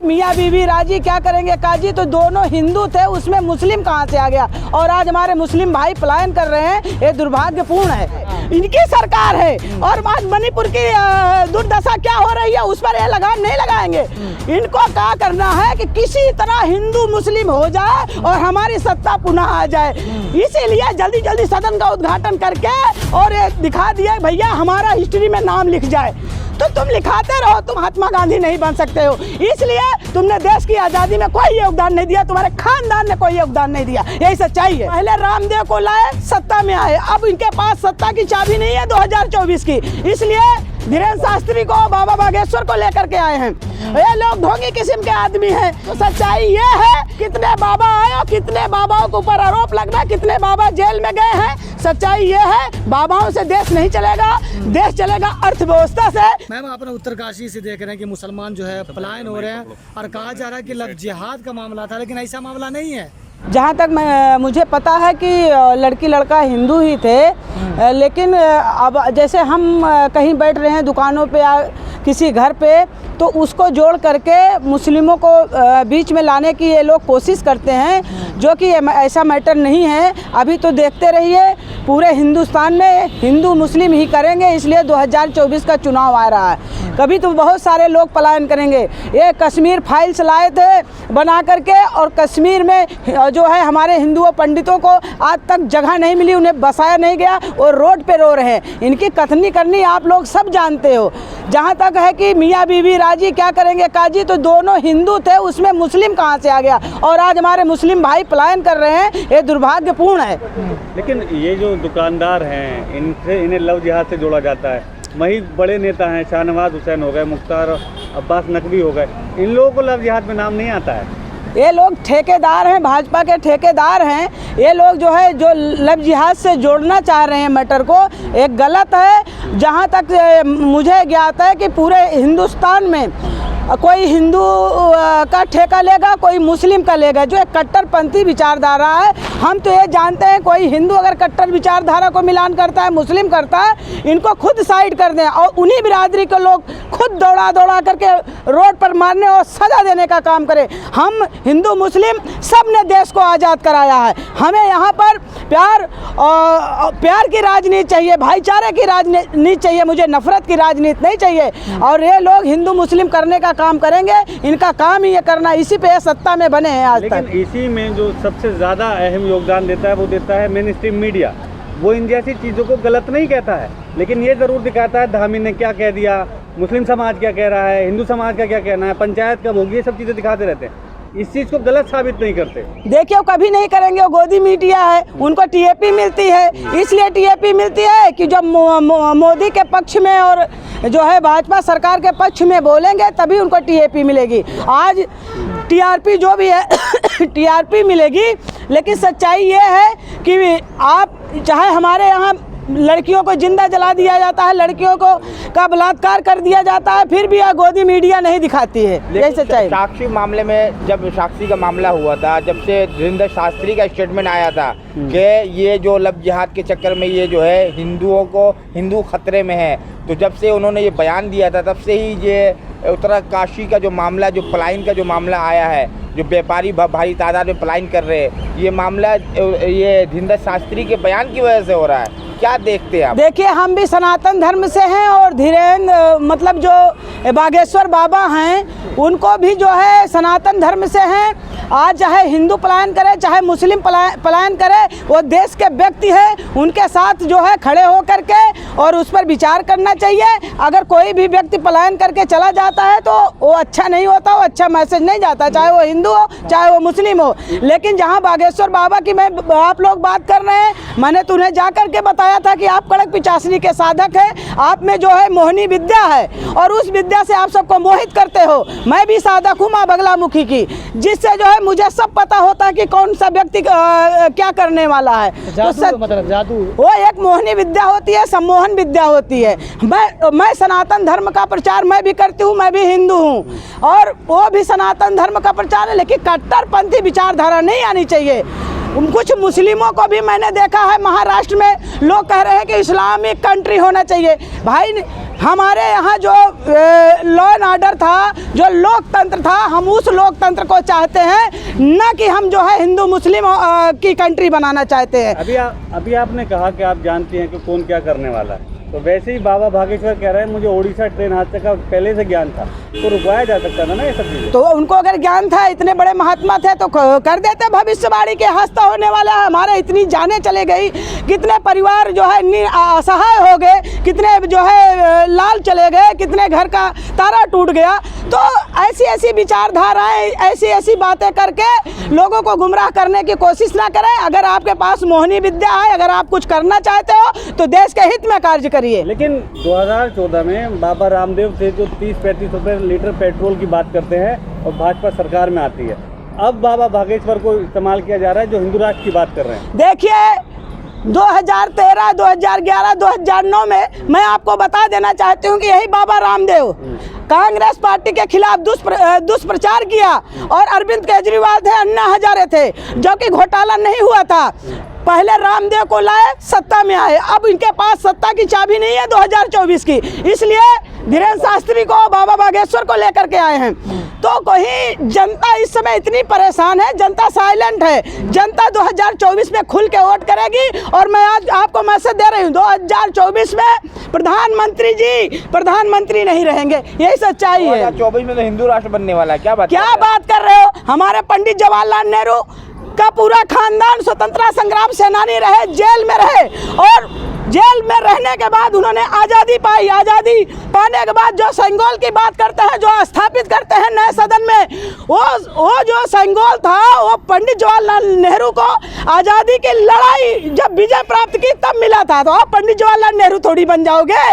मियाँ बीवी राजी क्या करेंगे काजी, तो दोनों हिंदू थे उसमें मुस्लिम कहाँ से आ गया। और आज हमारे मुस्लिम भाई पलायन कर रहे हैं, ये दुर्भाग्यपूर्ण है। इनकी सरकार है और आज मणिपुर की दुर्दशा क्या हो रही है उस पर ये लगाम नहीं लगाएंगे। इनको क्या करना है कि किसी तरह हिंदू मुस्लिम हो जाए और हमारी सत्ता पुनः आ जाए। इसीलिए जल्दी जल्दी सदन का उद्घाटन करके और ये दिखा दिया भैया हमारा हिस्ट्री में नाम लिख जाए। तो तुम लिखाते रहो, तुम महात्मा गांधी नहीं बन सकते हो। इसलिए तुमने देश की आज़ादी में कोई योगदान नहीं दिया, तुम्हारे खानदान ने कोई योगदान नहीं दिया, यही सच्चाई है। पहले रामदेव को लाए, सत्ता में आए, अब इनके पास सत्ता की चाबी नहीं है 2024 की। इसलिए धीरेन्द्र शास्त्री को, बाबा बागेश्वर को लेकर के आए हैं। ये लोग ढोंगी किस्म के आदमी हैं। तो सच्चाई ये है, कितने बाबा आए और कितने बाबाओं के ऊपर आरोप लग रहा है, कितने बाबा जेल में गए हैं। सच्चाई ये है, बाबाओं से देश नहीं चलेगा, देश चलेगा अर्थव्यवस्था से। मैम, अपने उत्तरकाशी से देख रहे हैं कि मुसलमान जो है पलायन हो रहे हैं और कहा जा रहा है कि लव जिहाद का मामला था, लेकिन ऐसा मामला नहीं है। जहाँ तक मुझे पता है कि लड़की लड़का हिंदू ही थे, लेकिन अब जैसे हम कहीं बैठ रहे हैं दुकानों पे या किसी घर पे, तो उसको जोड़ करके मुस्लिमों को बीच में लाने की ये लोग कोशिश करते हैं, जो कि ऐसा मैटर नहीं है। अभी तो देखते रहिए, पूरे हिंदुस्तान में हिंदू मुस्लिम ही करेंगे, इसलिए 2024 का चुनाव आ रहा है। कभी तो बहुत सारे लोग पलायन करेंगे। ये कश्मीर फाइल्स लाए थे बना करके, और कश्मीर में जो है हमारे हिंदुओं पंडितों को आज तक जगह नहीं मिली, उन्हें बसाया नहीं गया और रोड पे रो रहे हैं। इनकी कथनी करनी आप लोग सब जानते हो। जहाँ तक है कि मियाँ बीवी राजी क्या करेंगे काजी, तो दोनों हिंदू थे उसमें मुस्लिम कहाँ से आ गया। और आज हमारे मुस्लिम भाई पलायन कर रहे हैं, ये दुर्भाग्यपूर्ण है। लेकिन ये जो दुकानदार हैं, इन्हें लव जिहाद से जोड़ा जाता है। वही बड़े नेता हैं, शाहनवाज हुसैन हो गए, मुख्तार अब्बास नकवी हो गए, इन लोगों को लव जिहाद में नाम नहीं आता है। ये लोग ठेकेदार हैं, भाजपा के ठेकेदार हैं। ये लोग जो है जो लव जिहाद से जोड़ना चाह रहे हैं मैटर को, एक गलत है। जहाँ तक मुझे ज्ञात है कि पूरे हिंदुस्तान में कोई हिंदू का ठेका लेगा, कोई मुस्लिम का लेगा, जो एक कट्टरपंथी विचारधारा है। हम तो ये जानते हैं कोई हिंदू अगर कट्टर विचारधारा को मिलान करता है, मुस्लिम करता है, इनको खुद साइड कर दें और उन्हीं बिरादरी के लोग खुद दौड़ा दौड़ा करके रोड पर मारने और सजा देने का काम करें। हम हिंदू मुस्लिम सब ने देश को आज़ाद कराया है। हमें यहाँ पर प्यार की राजनीति चाहिए, भाईचारे की राजनीति चाहिए, मुझे नफरत की राजनीति नहीं चाहिए। और ये लोग हिंदू मुस्लिम करने का काम करेंगे, इनका काम ही ये करना, इसी पे सत्ता में बने हैं आज तक। लेकिन इसी में जो सबसे ज़्यादा अहम योगदान देता है वो देता है मेन स्ट्रीम मीडिया। वो इन जैसी चीज़ों को गलत नहीं कहता है, लेकिन ये ज़रूर दिखाता है धामी ने क्या कह दिया, मुस्लिम समाज क्या कह रहा है, हिंदू समाज का क्या कहना है, पंचायत कब होगी, ये सब चीज़ें दिखाते रहते हैं। इस चीज़ को गलत साबित नहीं करते। देखिए, कभी नहीं करेंगे, वो गोदी मीडिया है, उनको टीएपी मिलती है। इसलिए टीएपी मिलती है कि जब मोदी के पक्ष में और जो है भाजपा सरकार के पक्ष में बोलेंगे तभी उनको टीएपी मिलेगी। आज टीआरपी जो भी है टीआरपी मिलेगी, लेकिन सच्चाई ये है कि आप चाहे हमारे यहाँ लड़कियों को जिंदा जला दिया जाता है, लड़कियों को का बलात्कार कर दिया जाता है, फिर भी यह गोदी मीडिया नहीं दिखाती है। यही सच्चाई। साक्षी मामले में जब साक्षी का मामला हुआ था, जब से धीरेन्द्र शास्त्री का स्टेटमेंट आया था कि ये जो लव जिहाद के चक्कर में ये जो है हिंदू खतरे में है, तो जब से उन्होंने ये बयान दिया था तब से ही ये उत्तरकाशी का जो मामला, जो पलायन का जो मामला आया है, जो व्यापारी भारी तादाद में पलायन कर रहे हैं, ये मामला ये धीरेन्द्र शास्त्री के बयान की वजह से हो रहा है। क्या देखते हैं आप? देखिए, हम भी सनातन धर्म से हैं और धीरेन्द्र मतलब जो बागेश्वर बाबा हैं उनको भी जो है सनातन धर्म से हैं। आज चाहे हिंदू पलायन करे चाहे मुस्लिम पलायन करे, वो देश के व्यक्ति हैं, उनके साथ जो है खड़े हो करके और उस पर विचार करना चाहिए। अगर कोई भी व्यक्ति पलायन करके चला जाता है तो वो अच्छा नहीं होता, वो अच्छा मैसेज नहीं जाता, चाहे वो हिंदू हो चाहे वो मुस्लिम हो। लेकिन जहाँ बागेश्वर बाबा की आप लोग बात कर रहे हैं, मैंने तो उन्हें जा करके बताया था कि आप कड़क पिचासनी के साधक हैं, आप में जो है मोहनी विद्या है और उस विद्या से आप सबको मोहित करते हो। मैं भी साधक हूँ माँ बगलामुखी की, जिससे जो है मुझे सब पता होता है कि कौन सा व्यक्ति क्या करने वाला है। तो मतलब जादू वो एक मोहनी विद्या होती है, सम्मोहन विद्या होती है। मैं सनातन धर्म का प्रचार मैं भी करती हूँ, मैं भी हिंदू हूँ और वो भी सनातन धर्म का प्रचार है, लेकिन कट्टरपंथी विचारधारा नहीं आनी चाहिए। कुछ मुस्लिमों को भी मैंने देखा है, महाराष्ट्र में लोग कह रहे हैं कि इस्लामिक कंट्री होना चाहिए। भाई हमारे यहाँ जो लॉ एंड ऑर्डर था, जो लोकतंत्र था, हम उस लोकतंत्र को चाहते हैं, न कि हम जो है हिंदू मुस्लिम की कंट्री बनाना चाहते हैं। अभी आपने कहा कि आप जानती हैं कि कौन क्या करने वाला है, तो वैसे ही बाबा भागेश्वर कह रहे हैं मुझे ओडिशा ट्रेन हादसे का पहले से ज्ञान था, तो रुकवाया जा सकता था ना ये सब चीज़ें। तो उनको अगर ज्ञान था, इतने बड़े महात्मा थे, तो कर देते भविष्यवाणी के हस्त होने वाला है। हमारे इतनी जानें चले गई, कितने परिवार जो है असहाय हो गए, कितने जो है लाल चले गए, कितने घर का तारा टूट गया। तो ऐसी ऐसी विचारधाराएं, ऐसी ऐसी बातें करके लोगों को गुमराह करने की कोशिश ना करें। अगर आपके पास मोहनी विद्या है, अगर आप कुछ करना चाहते हो तो देश के हित में कार्य करिए। लेकिन 2014 में बाबा रामदेव थे जो 30-35 रुपये लीटर पेट्रोल की बात करते हैं और भाजपा सरकार में आती है, अब बाबा भागेश्वर को इस्तेमाल किया जा रहा है जो हिंदू राष्ट्र की बात कर रहे हैं। देखिए 2013, 2011, 2009 में मैं आपको बता देना चाहती हूँ कि यही बाबा रामदेव कांग्रेस पार्टी के खिलाफ दुष्प्रचार किया और अरविंद केजरीवाल थे, अन्ना हजारे थे, जो कि घोटाला नहीं हुआ था। पहले रामदेव को लाए, सत्ता में आए, अब इनके पास सत्ता की चाबी नहीं है 2024 की, इसलिए धीरेन्द्र शास्त्री को, बाबा बागेश्वर को लेकर के आए हैं। तो कोई जनता इस समय इतनी परेशान है, जनता साइलेंट है। जनता 2024 में खुल के वोट करेगी और मैं आज आपको मैसेज दे रही हूँ, 2024 में प्रधानमंत्री जी प्रधानमंत्री नहीं रहेंगे, यही सच्चाई है। 2024 में तो हिंदू राष्ट्र बनने वाला है, क्या बात कर रहे हो? हमारे पंडित जवाहरलाल नेहरू का पूरा खानदान स्वतंत्रता संग्राम सेनानी रहे, जेल में रहे, और जेल में रहने के बाद उन्होंने आज़ादी पाई। आज़ादी पाने के बाद जो सेंगोल की बात करते हैं, जो स्थापित करते हैं नए सदन में, वो जो सेंगोल था, वो पंडित जवाहरलाल नेहरू को आज़ादी की लड़ाई जब विजय प्राप्त की तब मिला था। तो आप पंडित जवाहरलाल नेहरू थोड़ी बन जाओगे।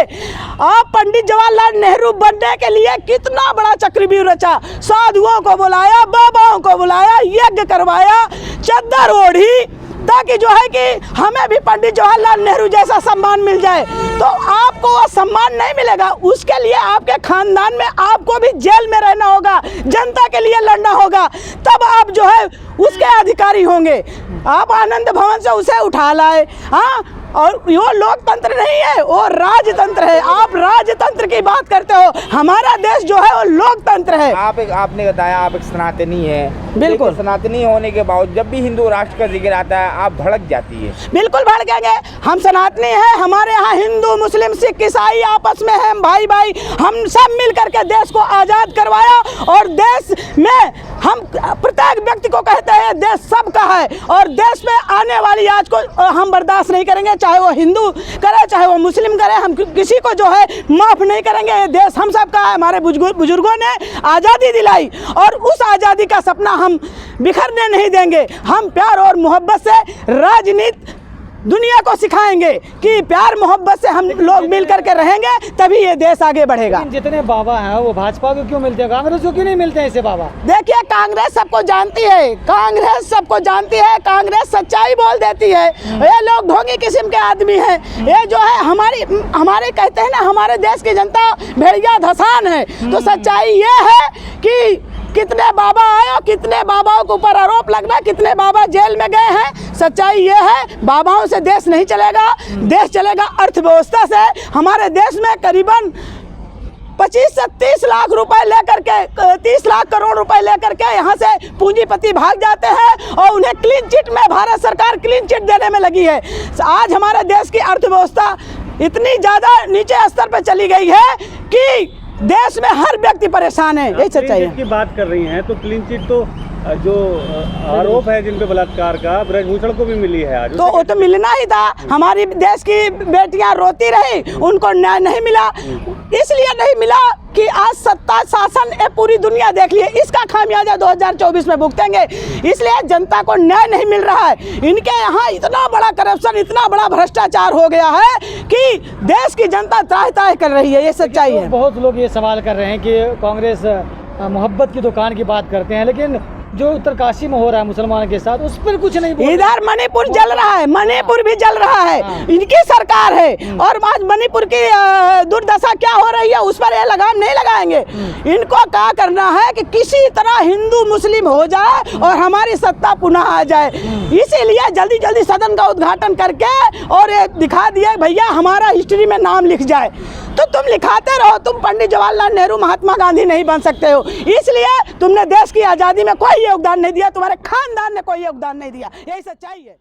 आप पंडित जवाहरलाल नेहरू बनने के लिए कितना बड़ा चक्रव्यूह रचा, साधुओं को बुलाया, बाबाओं को बुलाया, यज्ञ करवाया, चद्दर ओढ़ी, ताकि जो है कि हमें भी पंडित जवाहरलाल नेहरू जैसा सम्मान मिल जाए। तो आपको वो सम्मान नहीं मिलेगा, उसके लिए आपके खानदान में आपको भी जेल में रहना होगा, जनता के लिए लड़ना होगा, तब आप जो है उसके अधिकारी होंगे। आप आनंद भवन से उसे उठा लाए, हाँ, और वो लोकतंत्र नहीं है, वो राजतंत्र है। आप राजतंत्र की बात करते हो, हमारा देश जो है वो लोकतंत्र है। आपने बताया आप एक सनातनी है, बिल्कुल। सनातनी होने के बाद जब भी हिंदू राष्ट्र का जिक्र आता है आप भड़क जाती है। बिल्कुल भड़केंगे, हम सनातनी हैं, हमारे यहाँ हिंदू मुस्लिम सिख ईसाई आपस में हैं, भाई भाई, हम सब मिल करके देश को आज़ाद करवाया। और देश में हम प्रत्येक व्यक्ति को कहते हैं देश सबका है, और देश में आने वाली आज को हम बर्दाश्त नहीं करेंगे, चाहे वो हिंदू करे चाहे वो मुस्लिम करे, हम किसी को जो है माफ़ नहीं करेंगे। ये देश हम सबका है, हमारे बुजुर्गों ने आज़ादी दिलाई और उस आज़ादी का सपना हम बिखरने नहीं देंगे। हम प्यार और मोहब्बत से राजनीति दुनिया को सिखाएंगे कि प्यार मोहब्बत से हम लोग मिल करके रहेंगे, तभी ये देश आगे बढ़ेगा। जितने बाबा हैं वो भाजपा को क्यों मिलते हैं, कांग्रेस को क्यों नहीं मिलते हैं ऐसे बाबा? देखिए कांग्रेस सबको जानती है, कांग्रेस सबको जानती है, कांग्रेस सच्चाई बोल देती है। ये लोग ढोंगी किस्म के आदमी हैं। ये जो है हमारे कहते हैं ना, हमारे देश की जनता भेड़िया धसान है। तो सच्चाई ये है कि कितने बाबा आए और कितने बाबाओं के ऊपर आरोप लगना, कितने बाबा जेल में गए हैं। सच्चाई ये है, बाबाओं से देश नहीं चलेगा, देश चलेगा अर्थव्यवस्था से। हमारे देश में करीबन 25 से 30 लाख रुपए लेकर के 30 लाख करोड़ रुपए लेकर के यहाँ से पूंजीपति भाग जाते हैं और उन्हें क्लीन चिट में भारत सरकार क्लीन चिट देने में लगी है। आज हमारे देश की अर्थव्यवस्था इतनी ज़्यादा नीचे स्तर पर चली गई है कि देश में हर व्यक्ति परेशान है। यही सच्चाई है। की बात कर रही हैं तो क्लीन चिट तो जो आरोप है जिन पे बलात्कार का ब्रजभूषण को भी मिली है आज, तो वो तो मिलना ही था। हमारी देश की बेटियां रोती रही, उनको न्याय नहीं मिला। इसलिए नहीं मिला कि आज सत्ता शासन ये पूरी दुनिया देख लिए, इसका खामियाजा 2024 में भुगतेंगे। इसलिए जनता को न्याय नहीं मिल रहा है। इनके यहाँ इतना बड़ा करप्शन, इतना बड़ा भ्रष्टाचार हो गया है कि देश की जनता त्राह त्राह कर रही है। ये सच्चाई है। बहुत लोग ये सवाल कर रहे हैं कि कांग्रेस मोहब्बत की दुकान की बात करते हैं, लेकिन जो उत्तरकाशी में हो रहा है मुसलमान के साथ उस पर कुछ नहीं। इधर मणिपुर जल रहा है, मणिपुर भी जल रहा है, इनकी सरकार है। और आज मणिपुर की दुर्दशा क्या हो रही है उस पर ये लगाम नहीं लगाएंगे। इनको क्या करना है कि किसी तरह हिंदू मुस्लिम हो जाए और हमारी सत्ता पुनः आ जाए। इसीलिए जल्दी जल्दी सदन का उद्घाटन करके और ये दिखा दिया भैया हमारा हिस्ट्री में नाम लिख जाए। तो तुम लिखाते रहो, तुम पंडित जवाहरलाल नेहरू महात्मा गांधी नहीं बन सकते हो, इसलिए तुमने देश की आज़ादी में कोई योगदान नहीं दिया, तुम्हारे खानदान ने कोई योगदान नहीं दिया, यही सच्चाई है।